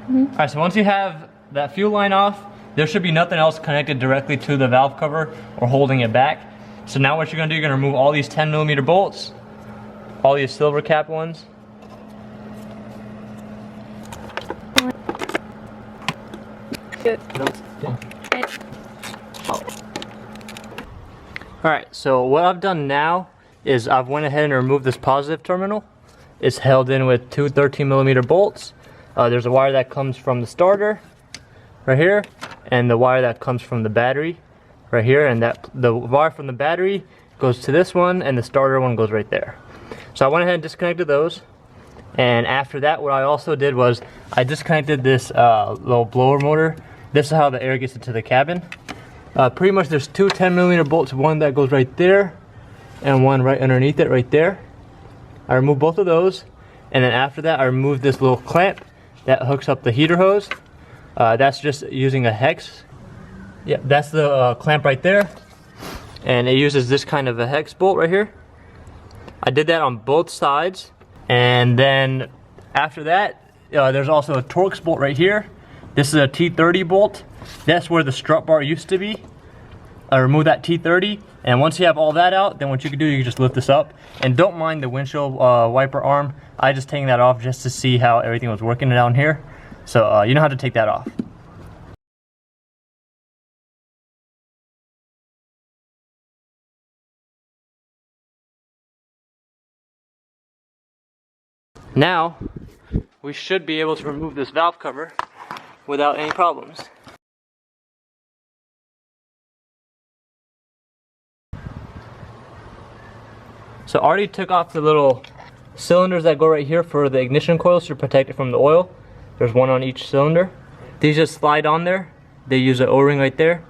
Alright, so once you have that fuel line off, there should be nothing else connected directly to the valve cover or holding it back. So now what you're gonna do, you're gonna remove all these 10mm bolts, all these silver cap ones. Alright, so what I've done now is I've went ahead and removed this positive terminal. It's held in with two 13mm bolts. There's a wire that comes from the starter right here, and the wire that comes from the battery right here, and that the wire from the battery goes to this one, and the starter one goes right there. So I went ahead and disconnected those, and after that what I also did was I disconnected this little blower motor. This is how the air gets into the cabin. Pretty much there's two 10mm bolts, one that goes right there and one right underneath it right there. I removed both of those, and then after that I removed this little clamp that hooks up the heater hose. That's just using a hex. Yeah, that's the clamp right there, and it uses this kind of a hex bolt right here. I did that on both sides, and then after that there's also a Torx bolt right here. This is a T30 bolt. That's where the strut bar used to be. I remove that T30, and once you have all that out, then what you can do, you can just lift this up. And don't mind the windshield wiper arm. I just taking that off just to see how everything was working down here. So you know how to take that off. Now, we should be able to remove this valve cover without any problems. So I already took off the little cylinders that go right here for the ignition coils to protect it from the oil. There's one on each cylinder. These just slide on there. They use an O-ring right there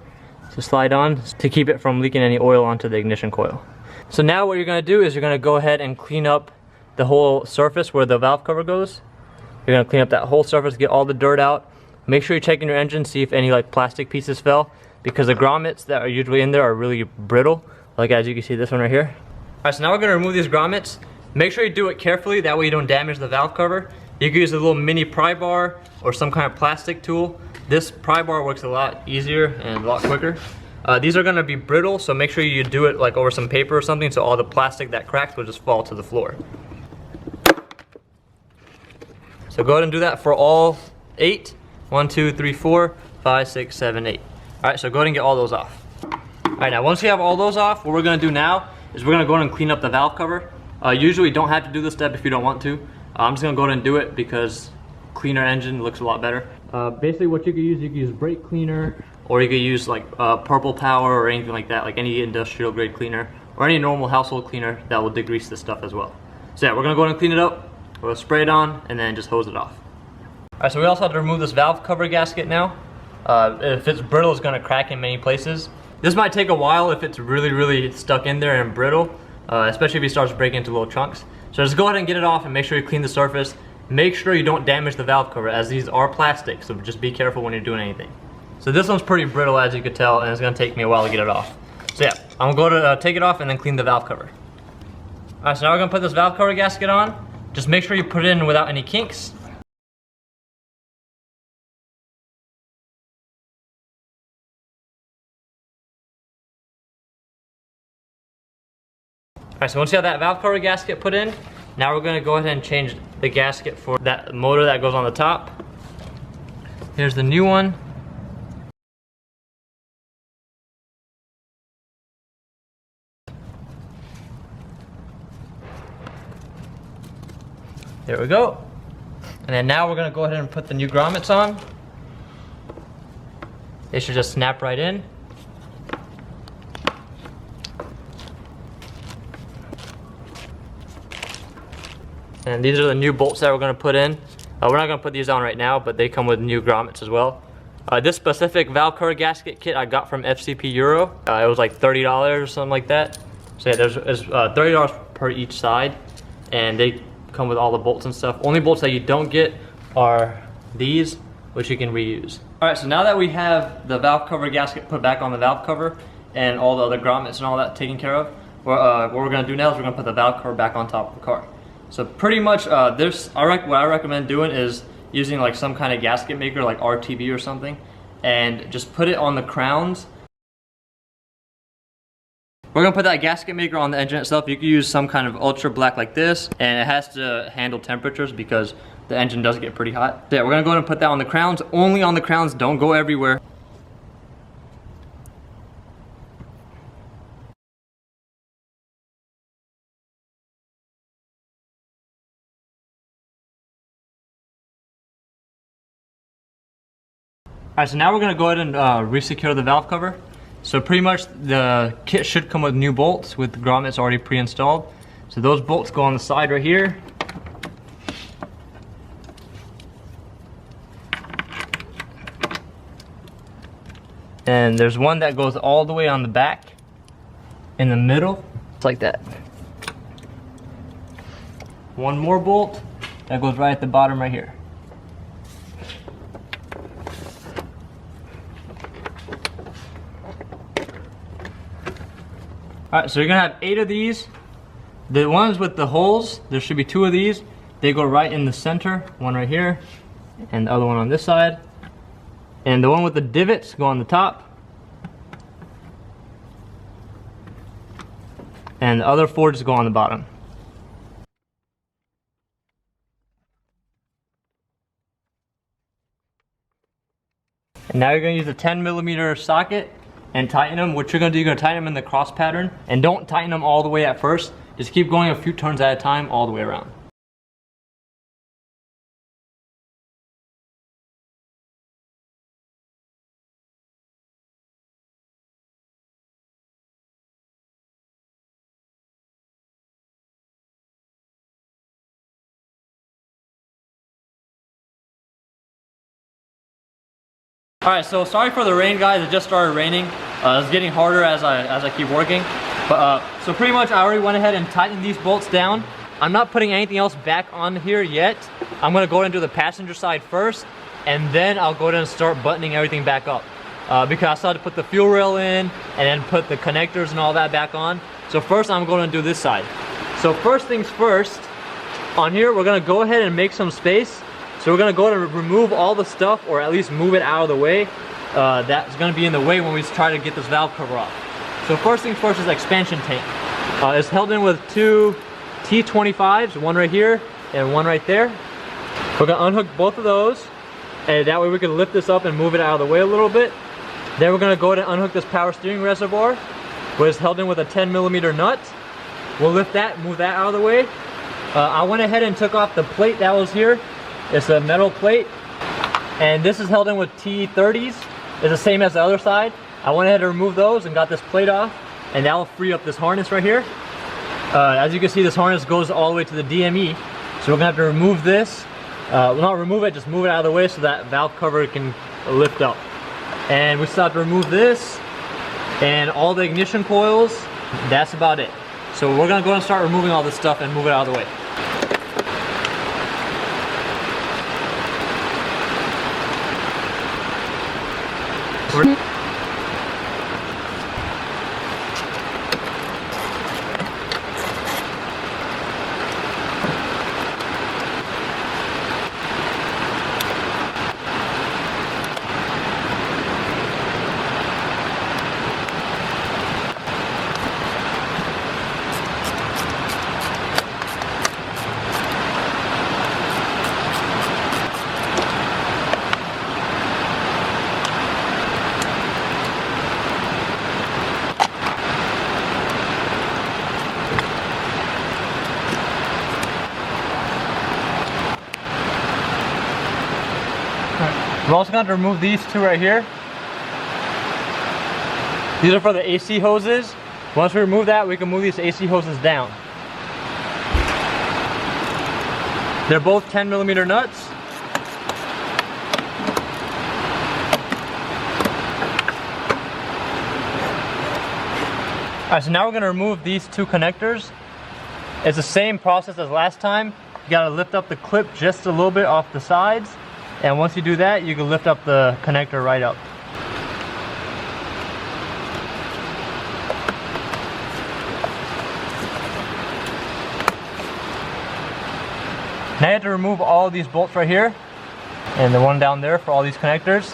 to slide on to keep it from leaking any oil onto the ignition coil. So now what you're going to do is you're going to go ahead and clean up the whole surface where the valve cover goes. You're going to clean up that whole surface, get all the dirt out. Make sure you check in your engine, see if any like plastic pieces fell, because the grommets that are usually in there are really brittle, like as you can see this one right here. Alright, so now we're going to remove these grommets. Make sure you do it carefully, that way you don't damage the valve cover. You can use a little mini pry bar or some kind of plastic tool. This pry bar works a lot easier and a lot quicker. These are going to be brittle, so make sure you do it like over some paper or something, so all the plastic that cracks will just fall to the floor. So go ahead and do that for all 8. 1, 2, 3, 4, 5, 6, 7, 8. Alright, so go ahead and get all those off. Alright, now once you have all those off, what we're going to do now is we're going to go ahead and clean up the valve cover. Usually you don't have to do this step if you don't want to. I'm just going to go ahead and do it because cleaner engine looks a lot better. Basically what you can use brake cleaner, or you could use like Purple Power or anything like that, like any industrial grade cleaner or any normal household cleaner that will degrease this stuff as well. So yeah, we're going to go ahead and clean it up. We'll spray it on and then just hose it off. Alright, so we also have to remove this valve cover gasket now. If it's brittle, it's going to crack in many places. This might take a while if it's really stuck in there and brittle, especially if it starts breaking into little chunks. So just go ahead and get it off and make sure you clean the surface. Make sure you don't damage the valve cover, as these are plastic, so just be careful when you're doing anything. So this one's pretty brittle, as you could tell, and it's going to take me a while to get it off. So yeah, I'm going to take it off and then clean the valve cover. Alright, so now we're going to put this valve cover gasket on. Just make sure you put it in without any kinks. Alright, so once you have that valve cover gasket put in, now we're going to go ahead and change the gasket for that motor that goes on the top. Here's the new one. There we go. And then now we're going to go ahead and put the new grommets on. They should just snap right in. And these are the new bolts that we're going to put in. We're not going to put these on right now, but they come with new grommets as well. This specific valve cover gasket kit I got from FCP Euro. It was like $30 or something like that. So yeah, there's $30 per each side, and they come with all the bolts and stuff. Only bolts that you don't get are these, which you can reuse. Alright, so now that we have the valve cover gasket put back on the valve cover, and all the other grommets and all that taken care of, what we're going to do now is we're going to put the valve cover back on top of the car. So pretty much what I recommend doing is using like some kind of gasket maker like RTV or something, and just put it on the crowns. We're going to put that gasket maker on the engine itself. You can use some kind of ultra black like this, and it has to handle temperatures because the engine does get pretty hot. So yeah, we're going to go ahead and put that on the crowns, only on the crowns, don't go everywhere. Alright, so now we're going to go ahead and re-secure the valve cover. So pretty much the kit should come with new bolts with the grommets already pre-installed. So those bolts go on the side right here. And there's one that goes all the way on the back, in the middle, it's like that. One more bolt that goes right at the bottom right here. Alright, so you're going to have 8 of these. The ones with the holes, there should be 2 of these. They go right in the center, one right here, and the other one on this side. And the one with the divots go on the top. And the other 4 just go on the bottom. And now you're going to use a 10mm socket and tighten them. What you're going to do, you're going to tighten them in the cross pattern, and don't tighten them all the way at first. Just keep going a few turns at a time all the way around. Alright, so sorry for the rain, guys. It just started raining. It's getting harder as I keep working. But so pretty much I already went ahead and tightened these bolts down. I'm not putting anything else back on here yet. I'm going to go ahead and do the passenger side first, and then I'll go ahead and start buttoning everything back up. Because I still had to put the fuel rail in, and then put the connectors and all that back on. So first I'm going to do this side. So first things first, on here we're going to go ahead and make some space. So we're going to go ahead and remove all the stuff, or at least move it out of the way. That's going to be in the way when we try to get this valve cover off. So first things first is the expansion tank. It's held in with 2 T25s, one right here and one right there. We're going to unhook both of those, and that way we can lift this up and move it out of the way a little bit. Then we're going to go ahead and unhook this power steering reservoir, which is held in with a 10mm nut. We'll lift that, move that out of the way. I went ahead and took off the plate that was here. It's a metal plate, and this is held in with T30s. It's the same as the other side. I went ahead and removed those and got this plate off, and that will free up this harness right here. As you can see, this harness goes all the way to the DME, so we're gonna have to remove this. Well, not remove it, just move it out of the way so that valve cover can lift up. And we still have to remove this and all the ignition coils. That's about it. So we're gonna go and start removing all this stuff and move it out of the way. We're also going to remove these 2 right here. These are for the AC hoses. Once we remove that, we can move these AC hoses down. They're both 10mm nuts. Alright, so now we're going to remove these 2 connectors. It's the same process as last time. You got to lift up the clip just a little bit off the sides. And once you do that, you can lift up the connector right up. Now you have to remove all of these bolts right here and the one down there for all these connectors.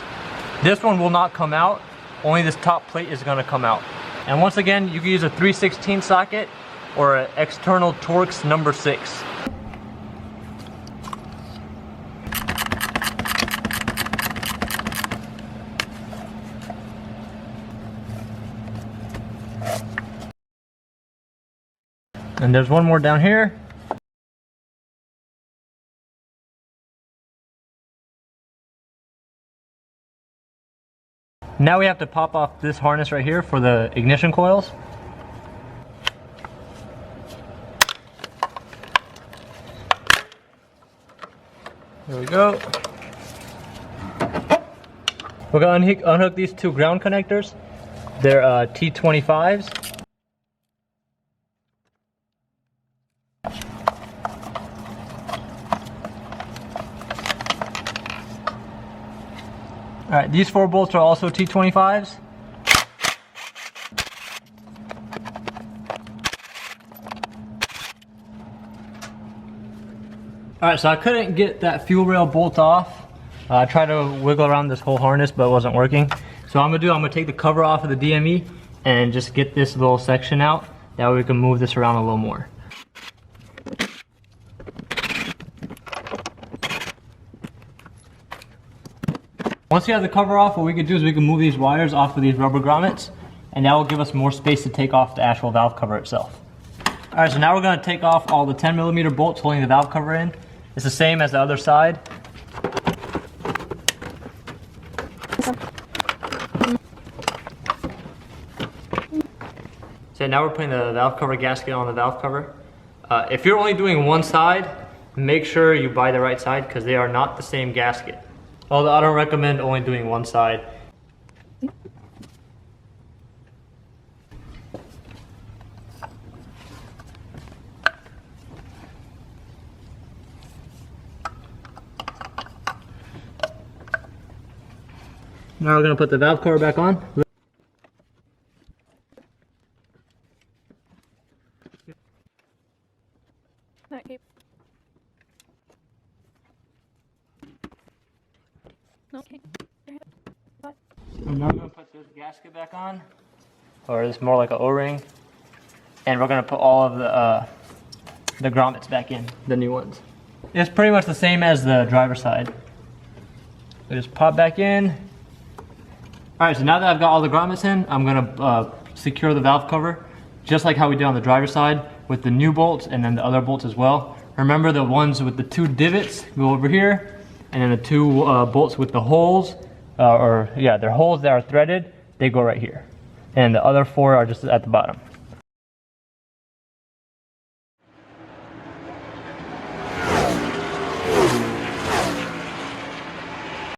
This one will not come out, only this top plate is going to come out. And once again, you can use a 3/16 socket or an external Torx number 6. And there's one more down here. Now we have to pop off this harness right here for the ignition coils. There we go. We're gonna unhook these two ground connectors. They're T25s. Alright, these 4 bolts are also T25s. Alright, so I couldn't get that fuel rail bolt off. I tried to wiggle around this whole harness, but it wasn't working. So what I'm gonna take the cover off of the DME and just get this little section out. That way we can move this around a little more. Once you have the cover off, what we can do is we can move these wires off of these rubber grommets, and that will give us more space to take off the actual valve cover itself. Alright, so now we're going to take off all the 10mm bolts holding the valve cover in. It's the same as the other side. So now we're putting the valve cover gasket on the valve cover. If you're only doing one side, make sure you buy the right side because they are not the same gasket. Although I don't recommend only doing one side. Now we're going to put the valve cover back on. Okay. And now we're going to put this gasket back on, or it's more like an O-ring, and we're going to put all of the grommets back in, the new ones. It's pretty much the same as the driver's side. We just pop back in. Alright, so now that I've got all the grommets in, I'm going to secure the valve cover, just like how we did on the driver's side, with the new bolts and then the other bolts as well. Remember, the ones with the 2 divots go over here, and then the 2 bolts with the holes, they're holes that are threaded, they go right here. And the other 4 are just at the bottom.